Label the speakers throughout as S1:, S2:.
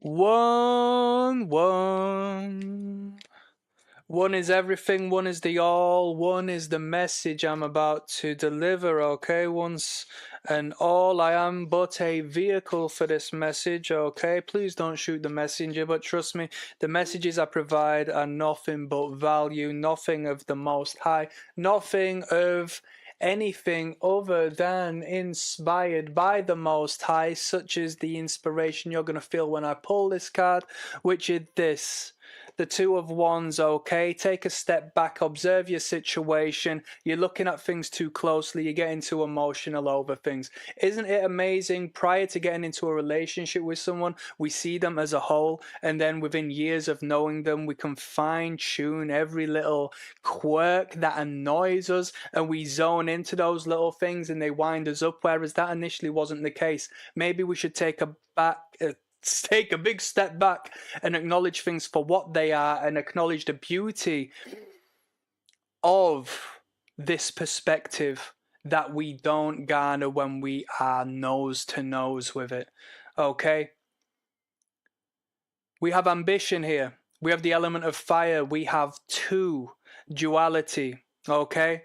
S1: One. One is everything, one is the all, one is the message I'm about to deliver, okay? Once and all, I am but a vehicle for this message, okay? Please don't shoot the messenger, but trust me, the messages I provide are nothing but value, nothing of the Most High, nothing of anything other than inspired by the Most High, such as the inspiration you're going to feel when I pull this card, which is this. The Two of Wands, okay? Take a step back, observe your situation. You're looking at things too closely, you're getting too emotional over things. Isn't it amazing? Prior to getting into a relationship with someone, we see them as a whole, and then within years of knowing them, we can fine-tune every little quirk that annoys us, and we zone into those little things and they wind us up, whereas that initially wasn't the case. Maybe we should take a big step back and acknowledge things for what they are and acknowledge the beauty of this perspective that we don't garner when we are nose to nose with it. Okay? We have ambition here. We have the element of fire. We have two duality. Okay?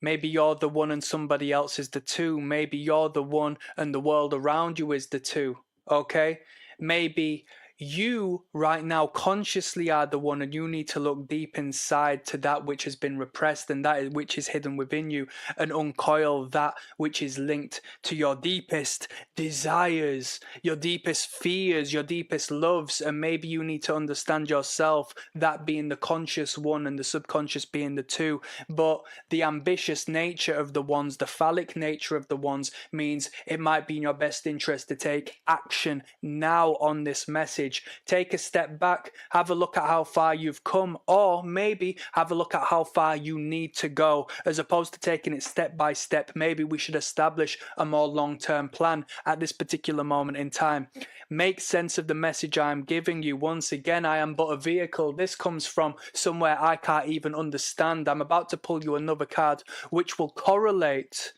S1: Maybe you're the one and somebody else is the two. Maybe you're the one and the world around you is the two. Okay? Maybe you right now consciously are the one and you need to look deep inside to that which has been repressed and that which is hidden within you and uncoil that which is linked to your deepest desires, your deepest fears, your deepest loves. And maybe you need to understand yourself, that being the conscious one and the subconscious being the two. But the ambitious nature of the ones, the phallic nature of the ones, means it might be in your best interest to take action now on this message. Take a step back, have a look at how far you've come, or maybe have a look at how far you need to go. As opposed to taking it step by step, maybe we should establish a more long-term plan at this particular moment in time. Make sense of the message I'm giving you. Once again, I am but a vehicle. This comes from somewhere I can't even understand. I'm about to pull you another card which will correlate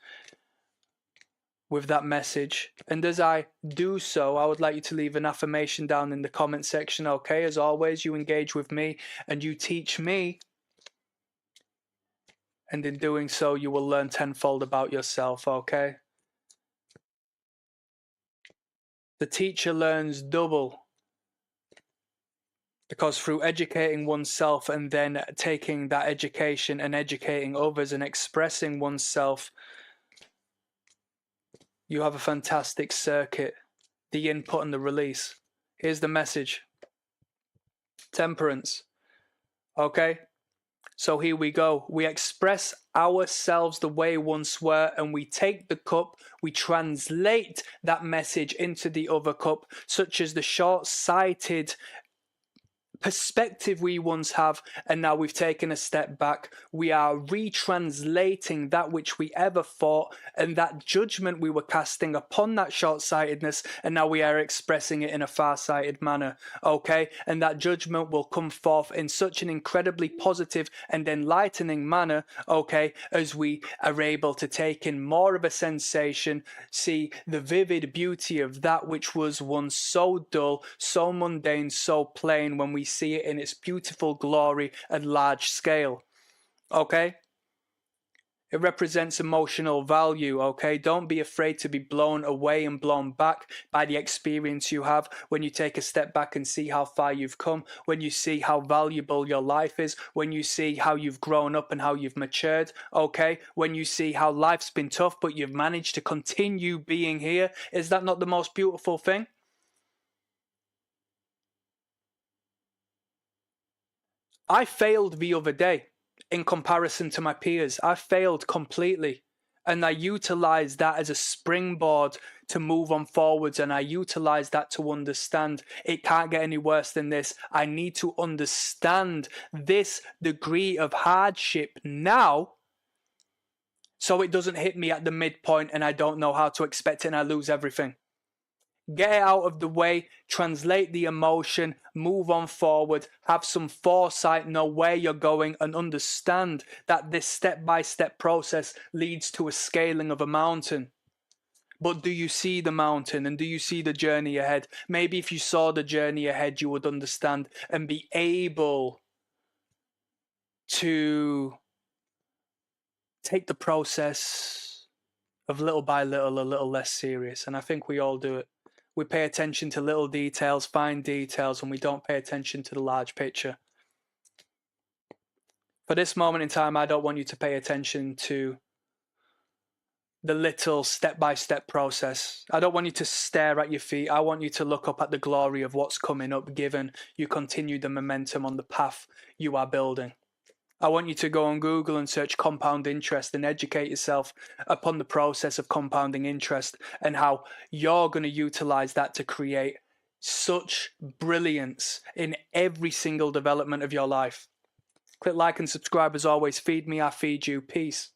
S1: with that message. And as I do so, I would like you to leave an affirmation down in the comment section, okay? As always, you engage with me and you teach me. And in doing so, you will learn tenfold about yourself, okay? The teacher learns double. Because through educating oneself and then taking that education and educating others and expressing oneself, you have a fantastic circuit, the input and the release. Here's the message. Temperance. Okay? So here we go. We express ourselves the way once were, and we take the cup, we translate that message into the other cup, such as the short-sighted perspective we once have, and now we've taken a step back. We are retranslating that which we ever thought and that judgment we were casting upon that short-sightedness, and now we are expressing it in a far-sighted manner, okay? And that judgment will come forth in such an incredibly positive and enlightening manner, okay, as we are able to take in more of a sensation, see the vivid beauty of that which was once so dull, so mundane, so plain, when we see it in its beautiful glory and large scale. Okay? It represents emotional value, okay? Don't be afraid to be blown away and blown back by the experience you have when you take a step back and see how far you've come, when you see how valuable your life is, when you see how you've grown up and how you've matured, okay? When you see how life's been tough but you've managed to continue being here. Is that not the most beautiful thing? I failed the other day in comparison to my peers. I failed completely. And I utilized that as a springboard to move on forwards. And I utilized that to understand it can't get any worse than this. I need to understand this degree of hardship now, so it doesn't hit me at the midpoint and I don't know how to expect it and I lose everything. Get it out of the way, translate the emotion, move on forward, have some foresight, know where you're going, and understand that this step-by-step process leads to a scaling of a mountain. But do you see the mountain and do you see the journey ahead? Maybe if you saw the journey ahead, you would understand and be able to take the process of little by little a little less serious. And I think we all do it. We pay attention to little details, fine details, and we don't pay attention to the large picture. For this moment in time, I don't want you to pay attention to the little step-by-step process. I don't want you to stare at your feet. I want you to look up at the glory of what's coming up, given you continue the momentum on the path you are building. I want you to go on Google and search compound interest and educate yourself upon the process of compounding interest and how you're going to utilize that to create such brilliance in every single development of your life. Click like and subscribe as always. Feed me, I feed you. Peace.